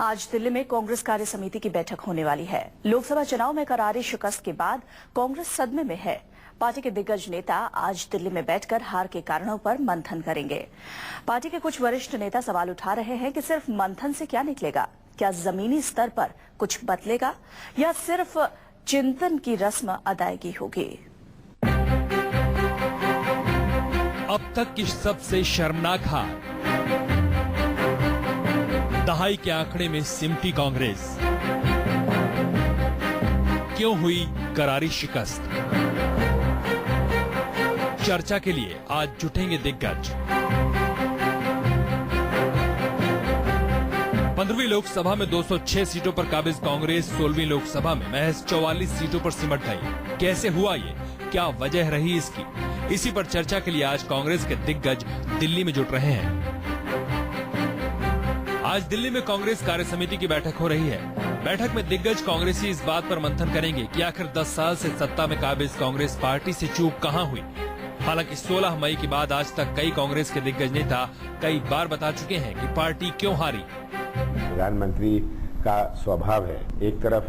आज दिल्ली में कांग्रेस कार्य समिति की बैठक होने वाली है। लोकसभा चुनाव में करारी शिकस्त के बाद कांग्रेस सदमे में है। पार्टी के दिग्गज नेता आज दिल्ली में बैठकर हार के कारणों पर मंथन करेंगे। पार्टी के कुछ वरिष्ठ नेता सवाल उठा रहे हैं कि सिर्फ मंथन से क्या निकलेगा, क्या जमीनी स्तर पर कुछ बदलेगा या सिर्फ चिंतन की रस्म अदायगी होगी। अब तक की सबसे शर्मनाक हार, दहाई के आंकड़े में सिमटी कांग्रेस, क्यों हुई करारी शिकस्त? चर्चा के लिए आज जुटेंगे दिग्गज। 15वीं लोकसभा में 206 सीटों पर काबिज कांग्रेस 16वीं लोकसभा में महज 44 सीटों पर सिमट गई। कैसे हुआ ये, क्या वजह रही इसकी? इसी पर चर्चा के लिए आज कांग्रेस के दिग्गज दिल्ली में जुट रहे हैं। आज दिल्ली में कांग्रेस कार्य समिति की बैठक हो रही है। बैठक में दिग्गज कांग्रेसी इस बात पर मंथन करेंगे कि आखिर 10 साल से सत्ता में काबिज कांग्रेस पार्टी से चूक कहां हुई। हालांकि 16 मई के बाद आज तक कई कांग्रेस के दिग्गज नेता कई बार बता चुके हैं कि पार्टी क्यों हारी। प्रधानमंत्री का स्वभाव है, एक तरफ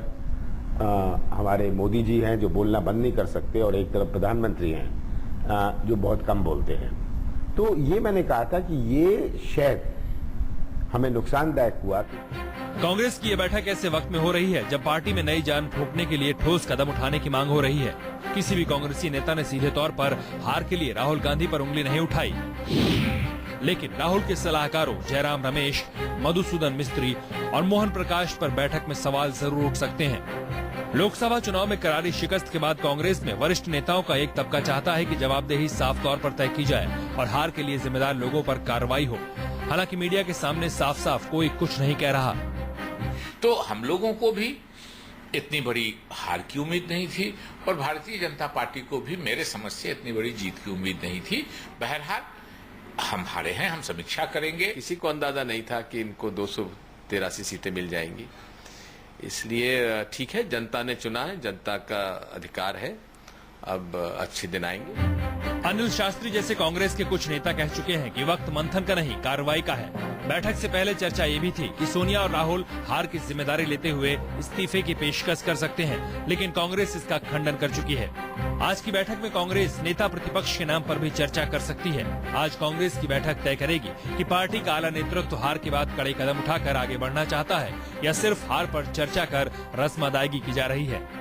हमारे मोदी जी हैं जो बोलना बंद नहीं कर सकते और एक तरफ प्रधानमंत्री हैं जो बहुत कम बोलते हैं। तो ये मैंने कहा था कि ये शायद हमें नुकसानदायक हुआ। कांग्रेस की ये बैठक ऐसे वक्त में हो रही है जब पार्टी में नई जान फूंकने के लिए ठोस कदम उठाने की मांग हो रही है। किसी भी कांग्रेसी नेता ने सीधे तौर पर हार के लिए राहुल गांधी पर उंगली नहीं उठाई, लेकिन राहुल के सलाहकारों जयराम रमेश, मधुसूदन मिस्त्री और मोहन प्रकाश पर बैठक में सवाल जरूर उठ सकते हैं। लोकसभा चुनाव में करारी शिकस्त के बाद कांग्रेस में वरिष्ठ नेताओं का एक तबका चाहता है कि जवाबदेही साफ तौर पर तय की जाए और हार के लिए जिम्मेदार लोगों पर कार्रवाई हो। हालांकि मीडिया के सामने साफ साफ कोई कुछ नहीं कह रहा। तो हम लोगों को भी इतनी बड़ी हार की उम्मीद नहीं थी और भारतीय जनता पार्टी को भी मेरे समझ से इतनी बड़ी जीत की उम्मीद नहीं थी। बहरहाल हम हारे हैं, हम समीक्षा करेंगे। किसी को अंदाजा नहीं था कि इनको 283 सीटें मिल जाएंगी, इसलिए ठीक है, जनता ने चुना है, जनता का अधिकार है। अब अच्छे दिन आएंगे। अनिल शास्त्री जैसे कांग्रेस के कुछ नेता कह चुके हैं कि वक्त मंथन का नहीं, कार्रवाई का है। बैठक से पहले चर्चा ये भी थी कि सोनिया और राहुल हार की जिम्मेदारी लेते हुए इस्तीफे की पेशकश कर सकते हैं, लेकिन कांग्रेस इसका खंडन कर चुकी है। आज की बैठक में कांग्रेस नेता प्रतिपक्ष के नाम पर भी चर्चा कर सकती है। आज कांग्रेस की बैठक तय करेगी कि पार्टी का आला नेतृत्व हार के बाद कड़े कदम उठाकर आगे बढ़ना चाहता है या सिर्फ हार पर चर्चा कर रस्म अदायगी की जा रही है।